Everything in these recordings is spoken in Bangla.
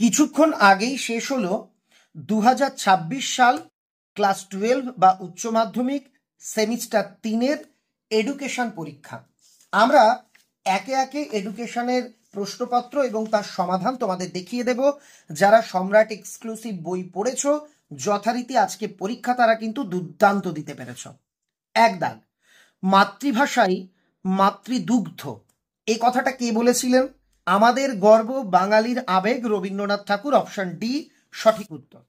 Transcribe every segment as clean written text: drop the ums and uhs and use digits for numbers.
কিছুক্ষণ আগেই শেষ হলো 2026 সাল ক্লাস 12 বা উচ্চ মাধ্যমিক সেমিস্টার 3-এর এডুকেশন পরীক্ষা। আমরা একে একে এডুকেশনের প্রশ্নপত্র এবং তার সমাধান তোমাদের দেখিয়ে দেব। যারা সম্রাট এক্সক্লুসিভ বই পড়েছ, যথারীতি আজকে পরীক্ষা তারা কিন্তু দুর্দান্ত দিতে পেরেছ। এক দাগ, মাতৃভাষাই মাতৃদুগ্ধ, এই কথাটা কে বলেছিলেন? আমাদের গর্ব, বাঙালির আবেগ, রবীন্দ্রনাথ ঠাকুর। অপশন ডি সঠিক উত্তর।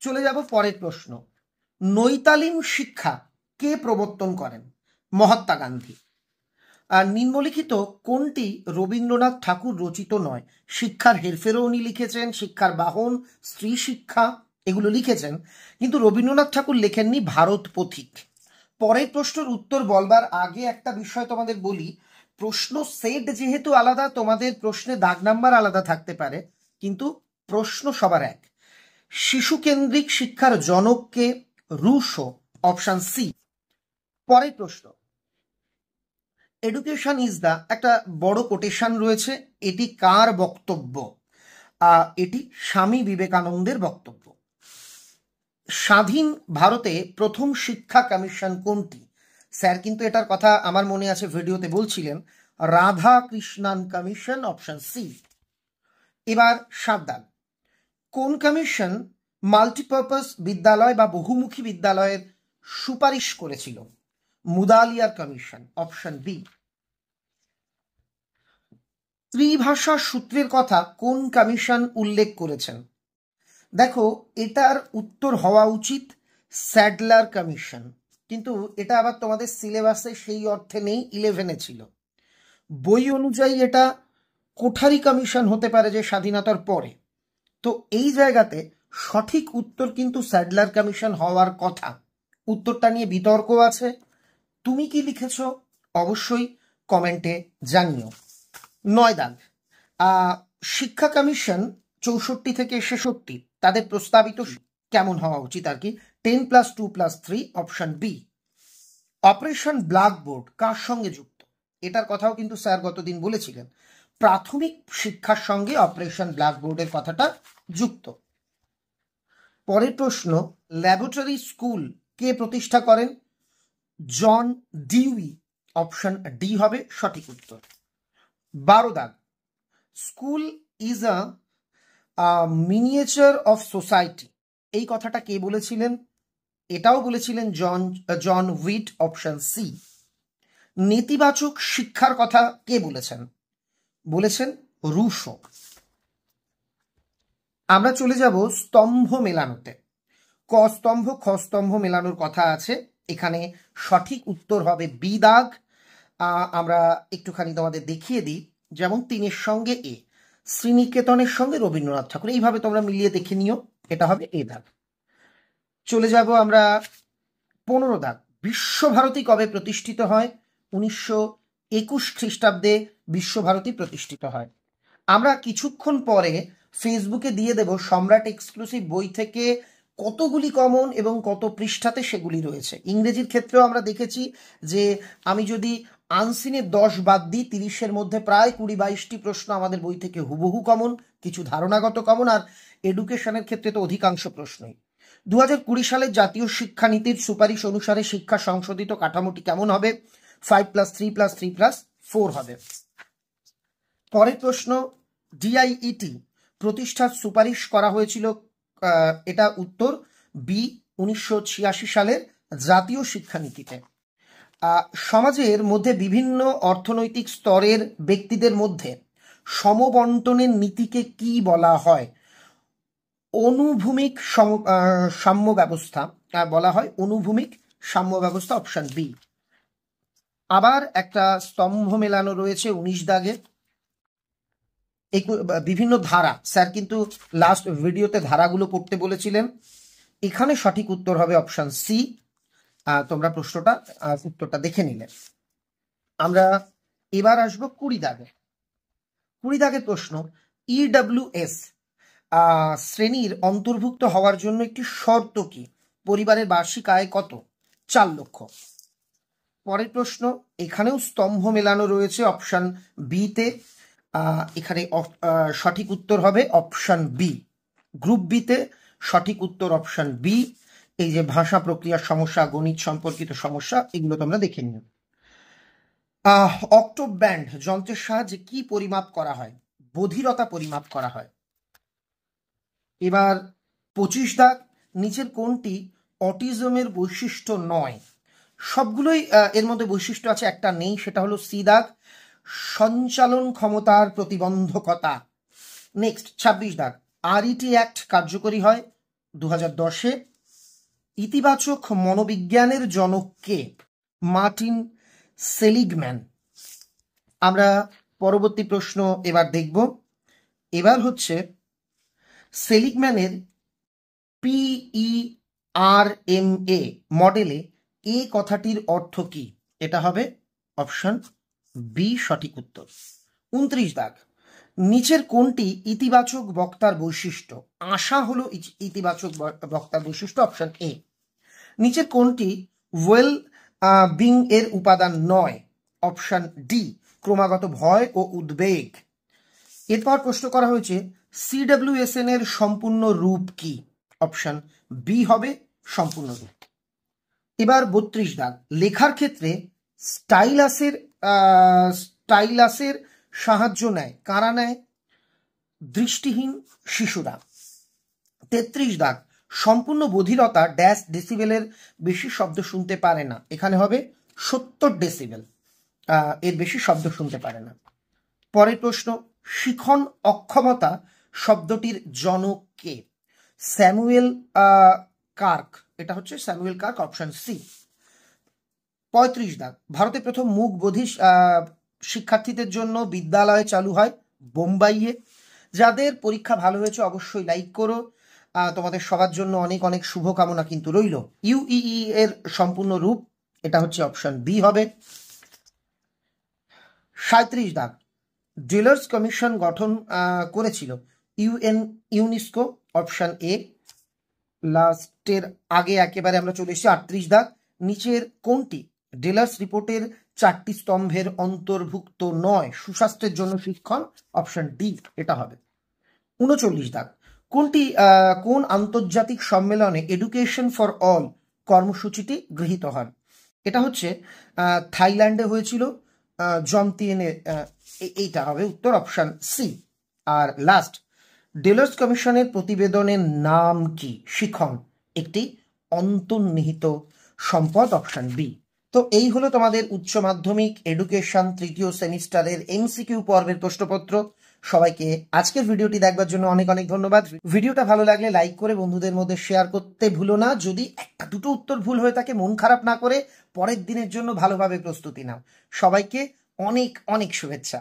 চলে যাব পরের প্রশ্ন। নৈতালিম শিক্ষা কে প্রবর্তন করেন? মহাত্মা গান্ধী। আর নিম্নলিখিত কোনটি রবীন্দ্রনাথ ঠাকুর রচিত নয়? শিক্ষার হেরফেরও উনি লিখেছেন, শিক্ষার বাহন, স্ত্রী শিক্ষা, এগুলো লিখেছেন, কিন্তু রবীন্দ্রনাথ ঠাকুর লেখেননি ভারত পথিক। পরের প্রশ্নের উত্তর বলবার আগে একটা বিষয় তোমাদের বলি। প্রশ্ন সেট যেহেতু আলাদা, তোমাদের প্রশ্নে দাগ নাম্বার আলাদা থাকতে পারে, কিন্তু প্রশ্ন সবার এক। শিশু কেন্দ্রিক শিক্ষার জনককে? রুশো। Option C. পরের প্রশ্ন, এডুকেশন ইজ দ্য, একটা বড় কোটেশন রয়েছে, এটি কার বক্তব্য? এটি স্বামী বিবেকানন্দের বক্তব্য। স্বাধীন ভারতে প্রথম শিক্ষা কমিশন কোনটি? স্যার কিন্তু এটার কথা আমার মনে আছে ভিডিওতে বলছিলেন, Radha Krishnan commission. Option C. এবার 7 দাগ, কোন কমিশন মাল্টিপারপাস বিদ্যালয় বা বহুমুখী বিদ্যালয়ের সুপারিশ করেছিল? মুদালিয়ার কমিশন। Option B. ত্রিভাষা সূত্রের কথা কোন কমিশন উল্লেখ করেছেন? দেখো, এটার উত্তর হওয়া উচিত স্যাডলার কমিশন, কিন্তু এটা আবার তোমাদের সিলেবাসে সেই অর্থে নেই, 11-এ ছিল। বই অনুযায়ী এটা কোঠারি কমিশন হতে পারে, যে স্বাধীনতার পরে। তো এই জায়গাতে সঠিক উত্তর কিন্তু স্যাডলার কমিশন হওয়ার কথা। উত্তরটা নিয়ে বিতর্ক আছে। তুমি কি লিখেছ অবশ্যই কমেন্টে জানিও। 9 দাগ, শিক্ষা কমিশন 64 থেকে 66 তাদের প্রস্তাবিত কেমন হওয়া উচিত আর কি? 10+2+3। Option B. অপারেশন ব্ল্যাকবোর্ড কার সঙ্গে যুক্ত? এটার কথাও কিন্তু স্যার গতদিন বলেছিলেন, প্রাথমিক শিক্ষার সঙ্গে অপারেশন ব্ল্যাকবোর্ডের কথাটা যুক্ত। পরের প্রশ্ন, ল্যাবরেটরি স্কুল কে প্রতিষ্ঠা করেন? John Dewey. অপশন ডি হবে সঠিক উত্তর। 12 দাগ, school is a miniature of society, এই কথাটা কে বলেছিলেন? এটাও বলেছিলেন জন উইট। Option C. নেতিবাচক শিক্ষার কথা কে বলেছেন? বলেছেন রুশো। আমরা চলে যাব স্তম্ভ মেলানোতে। ক স্তম্ভ খ স্তম্ভ মেলানোর কথা আছে, এখানে সঠিক উত্তর হবে বি দাগ। আমরা একটুখানি তোমাদের দেখিয়ে দিই, যেমন 3-এর সঙ্গে এ, শ্রীনিকেতনের সঙ্গে রবীন্দ্রনাথ ঠাকুর, এইভাবে তোমরা মিলিয়ে দেখে নিও, এটা হবে এ দাগ। চলে যাব আমরা 15 দাগ, বিশ্বভারতী কবে প্রতিষ্ঠিত হয়? 1921 খ্রিস্টাব্দে বিশ্বভারতী প্রতিষ্ঠিত হয়। আমরা কিছুক্ষণ পরে ফেসবুকে দিয়ে দেব সম্রাট এক্সক্লুসিভ বই থেকে কতগুলি কমন এবং কত পৃষ্ঠাতে সেগুলি রয়েছে। ইংরেজির ক্ষেত্রেও আমরা দেখেছি যে আমি যদি আনসিনে 10 বাদ দিই, 30-এর মধ্যে প্রায় 20-22টি প্রশ্ন আমাদের বই থেকে হুবহু কমন, কিছু ধারণাগত কমন, আর এডুকেশনের ক্ষেত্রে তো অধিকাংশ প্রশ্নই। 2020 সালের জাতীয় শিক্ষানীতির সুপারিশ অনুসারে শিক্ষা সংশোধিত কাঠামোটি কেমন হবে? 5+3+3+4 হবে। পরের প্রশ্ন, ডিআইইটি প্রতিষ্ঠার সুপারিশ করা হয়েছিল, এটা উত্তর বি 1986 সালের জাতীয় শিক্ষানীতিতে। সমাজের মধ্যে বিভিন্ন অর্থনৈতিক স্তরের ব্যক্তিদের মধ্যে সমবন্টনের নীতিকে কি বলা হয়? অনুভূমিক সাম্য ব্যবস্থা বলা হয়, অনুভূমিক সাম্য ব্যবস্থা। Option B. আবার একটা স্তম্ভ মেলানো রয়েছে 19 দাগে, বিভিন্ন ধারা, স্যার কিন্তু লাস্ট ভিডিওতে ধারাগুলো পড়তে বলেছিলেন, এখানে সঠিক উত্তর হবে অপশন সি। তোমরা প্রশ্নটা উত্তরটা দেখে নিলে। আমরা এবার আসবো 20 দাগে। 20 দাগের প্রশ্ন, ইডব্লিউএস শ্রেণীর অন্তর্ভুক্ত হওয়ার জন্য একটি শর্ত কি? পরিবারের বার্ষিক আয় কত? 4 লক্ষ। পরের প্রশ্ন, এখানেও স্তম্ভ মেলানো রয়েছে অপশন বিতে, এখানে সঠিক উত্তর হবে অপশন বি। গ্রুপ বিতে সঠিক উত্তর অপশন বি। এই যে ভাষা প্রক্রিয়ার সমস্যা, গণিত সম্পর্কিত সমস্যা, এগুলো তোমরা দেখে নিও। অক্টোভ ব্যান্ড যন্ত্রের সাহায্যে কি পরিমাপ করা হয়? বধিরতা পরিমাপ করা হয়। এবার 25 দাগ, নিচের কোনটি অটিজমের বৈশিষ্ট্য নয়? সবগুলোই এর মধ্যে বৈশিষ্ট্য আছে, একটা নেই, সেটা হলো সি দাগ, সঞ্চালন ক্ষমতার প্রতিবন্ধকতা। নেক্সট 26 দাগ, আরইটি অ্যাক্ট কার্যকরী হয় 2010-এ। ইতিবাচক মনোবিজ্ঞানের জনক কে? মার্টিন সেলিগম্যান। আমরা পরবর্তী প্রশ্ন এবার দেখব। এবার হচ্ছে সেলিগম্যানের PERMA মডেলে এ কথাটির অর্থ কি? এটা হবে অপশন বি সঠিক উত্তর। 29 দাগ, নিচের কোনটি ইতিবাচক বক্তার বৈশিষ্ট্য? আশা হলো ইতিবাচক বক্তার বৈশিষ্ট্য, অপশন এ। নিচের কোনটি ওয়েল বিং এর উপাদান নয়? অপশন ডি, ক্রমাগত ভয় ও উদ্বেগ। এরপর প্রশ্ন করা হয়েছে CWSN এর সম্পূর্ণ রূপ কি? অপশন বি হবে সম্পূর্ণ রূপ। এবার 32 দাগ, লেখার ক্ষেত্রে স্টাইলাসের সাহায্য নেয় কারা? নেয় দৃষ্টিহীন শিশুরা। 33 দাগ, সম্পূর্ণ বধিরতা ড্যাশ ডেসিবেলের বেশি শব্দ শুনতে পারে না। এখানে হবে 70 ডেসিবেল, এর বেশি শব্দ শুনতে পারে না। পরের প্রশ্ন, শিখন অক্ষমতা শব্দটির জনক কে? Samuel Kirk. এটা হচ্ছে স্যামুয়েল কার্ক, অপশন সি। 35 দাগ, ভারতে প্রথম মুখ বধির শিক্ষার্থীদের জন্য বিদ্যালয় চালু হয় বোম্বাইয়ে। যাদের পরীক্ষা ভালো হয়েছে অবশ্যই লাইক করো, তোমাদের সবার জন্য অনেক অনেক শুভকামনা কিন্তু রইল। ইউইই এর সম্পূর্ণ রূপ, এটা হচ্ছে অপশন বি হবে। 37 দাগ, ডেলার্স কমিশন গঠন করেছিল ইউনেস্কো, অপশন এ। লাস্টের আগে একেবারে আমরা চলে এসেছি 38 দাগ, নিচের কোনটি ডেলার্স রিপোর্টের 4টি স্তম্ভের অন্তর্ভুক্ত নয়? সুস্বাস্থ্যের জন্য শিক্ষণ, অপশন ডি এটা হবে। 39 দাগ, কোন আন্তর্জাতিক সম্মেলনে এডুকেশন ফর অল কর্মসূচিটি গৃহীত হয়? এটা হচ্ছে থাইল্যান্ডে হয়েছিল, জমতিয়েনে, এইটা হবে উত্তর, অপশন সি। আর লাস্ট, ডেলার্স কমিশনের প্রতিবেদনের নাম কি? শিখন একটি অন্তর্নিহিত সম্পদ, অপশন বি। তো এই হলো তোমাদের উচ্চ মাধ্যমিক এডুকেশন তৃতীয় সেমিস্টারের MCQ পর্বের প্রশ্নপত্র। সবাইকে আজকের ভিডিওটি দেখবার জন্য অনেক অনেক ধন্যবাদ। ভিডিওটা ভালো লাগলে লাইক করে বন্ধুদের মধ্যে শেয়ার করতে ভুলো না। যদি একটা দুটো উত্তর ভুল হয়ে থাকে মন খারাপ না করে পরের দিনের জন্য ভালোভাবে প্রস্তুতি নাও। সবাইকে অনেক অনেক শুভেচ্ছা।